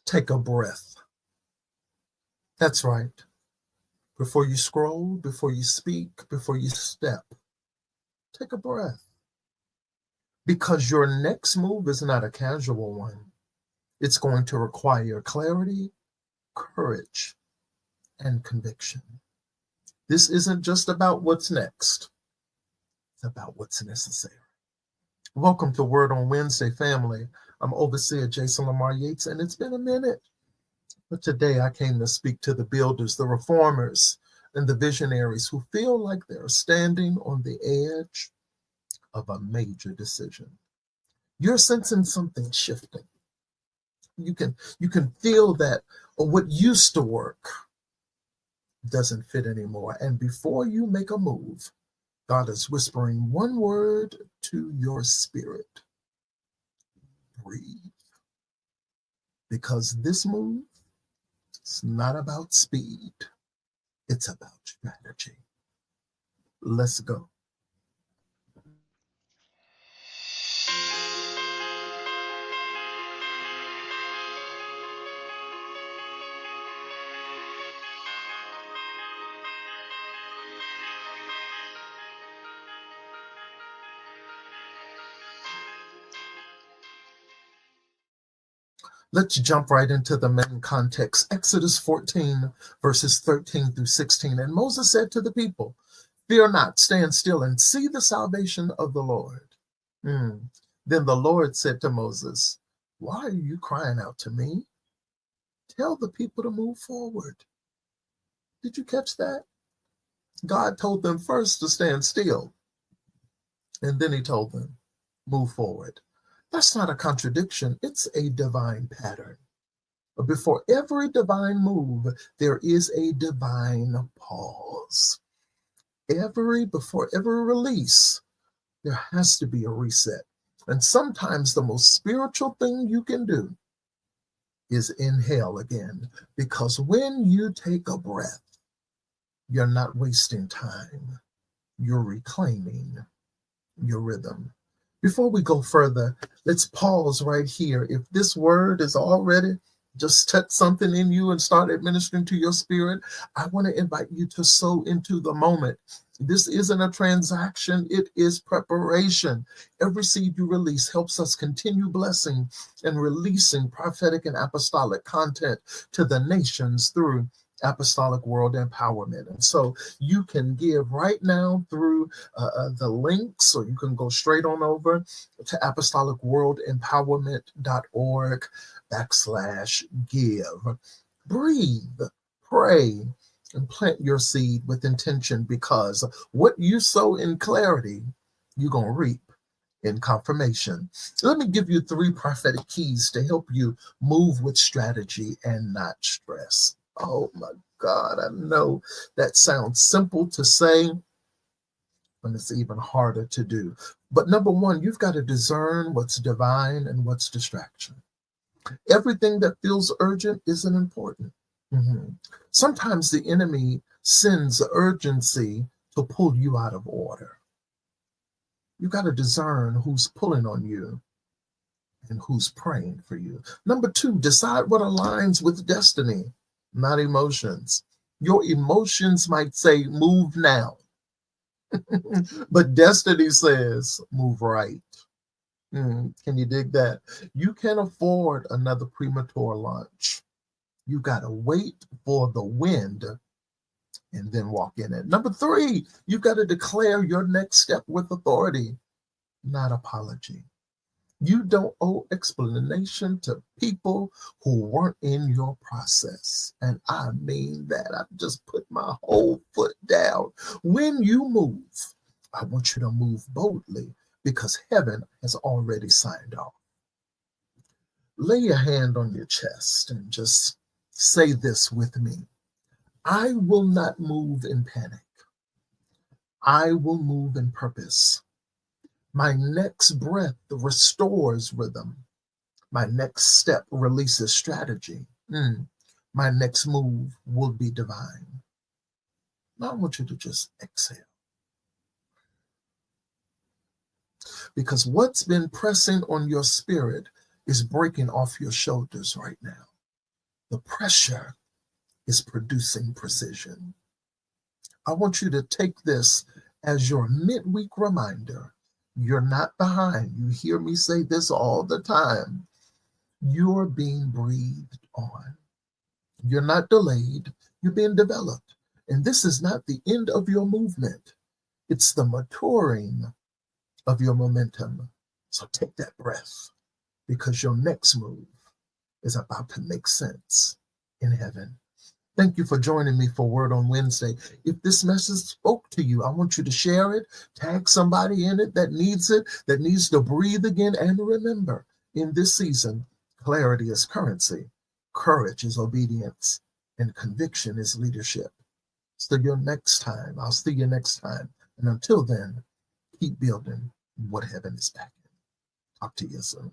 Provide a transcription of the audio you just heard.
Take a breath. That's right. Before you scroll, before you speak, before you step, take a breath. Because your next move is not a casual one. It's going to require clarity, courage, and conviction. This isn't just about what's next. It's about what's necessary. Welcome to Word on Wednesday, family. I'm Overseer Jason Lamar Yates, and it's been a minute. But today I came to speak to the builders, the reformers, and the visionaries who feel like they're standing on the edge of a major decision. You're sensing something shifting. You can feel that what used to work doesn't fit anymore. And before you make a move, God is whispering one word to your spirit. Breathe. Because this move is not about speed. It's about strategy. Let's go. Let's jump right into the main context. Exodus 14, verses 13 through 16. And Moses said to the people, "Fear not, stand still and see the salvation of the Lord." Then the Lord said to Moses, "Why are you crying out to me? Tell the people to move forward." Did you catch that? God told them first to stand still, and then he told them, move forward. That's not a contradiction. It's a divine pattern. But before every divine move, there is a divine pause. Before every release, there has to be a reset. And sometimes the most spiritual thing you can do is inhale again. Because when you take a breath, you're not wasting time. You're reclaiming your rhythm. Before we go further, let's pause right here. If this word is already just touched something in you and start administering to your spirit, I want to invite you to sow into the moment. This isn't a transaction, it is preparation. Every seed you release helps us continue blessing and releasing prophetic and apostolic content to the nations through Apostolic World Empowerment. And so you can give right now through the links, or you can go straight on over to apostolicworldempowerment.org/give. Breathe, pray, and plant your seed with intention, because what you sow in clarity, you're going to reap in confirmation. Let me give you 3 prophetic keys to help you move with strategy and not stress. Oh my God, I know that sounds simple to say, but it's even harder to do. But number 1, you've got to discern what's divine and what's distraction. Everything that feels urgent isn't important. Sometimes the enemy sends urgency to pull you out of order. You got to discern who's pulling on you and who's praying for you. Number 2, decide what aligns with destiny, not emotions. Your emotions might say, move now. But destiny says, move right. Can you dig that? You can't afford another premature launch. You got to wait for the wind and then walk in it. Number 3, you've got to declare your next step with authority, not apology. You don't owe explanation to people who weren't in your process. And I mean that. I just put my whole foot down. When you move, I want you to move boldly, because heaven has already signed off. Lay your hand on your chest and just say this with me. I will not move in panic. I will move in purpose. My next breath restores rhythm. My next step releases strategy. My next move will be divine. Now I want you to just exhale. Because what's been pressing on your spirit is breaking off your shoulders right now. The pressure is producing precision. I want you to take this as your midweek reminder. You're not behind. You hear me say this all the time. You're being breathed on. You're not delayed. You're being developed. And this is not the end of your movement. It's the maturing of your momentum. So take that breath, because your next move is about to make sense in heaven. Thank you for joining me for Word on Wednesday. If this message spoke to you, I want you to share it, tag somebody in it, that needs to breathe again. And remember, in this season, clarity is currency, courage is obedience, and conviction is leadership. So I'll see you next time. And until then, keep building what heaven is backing. Talk to you soon.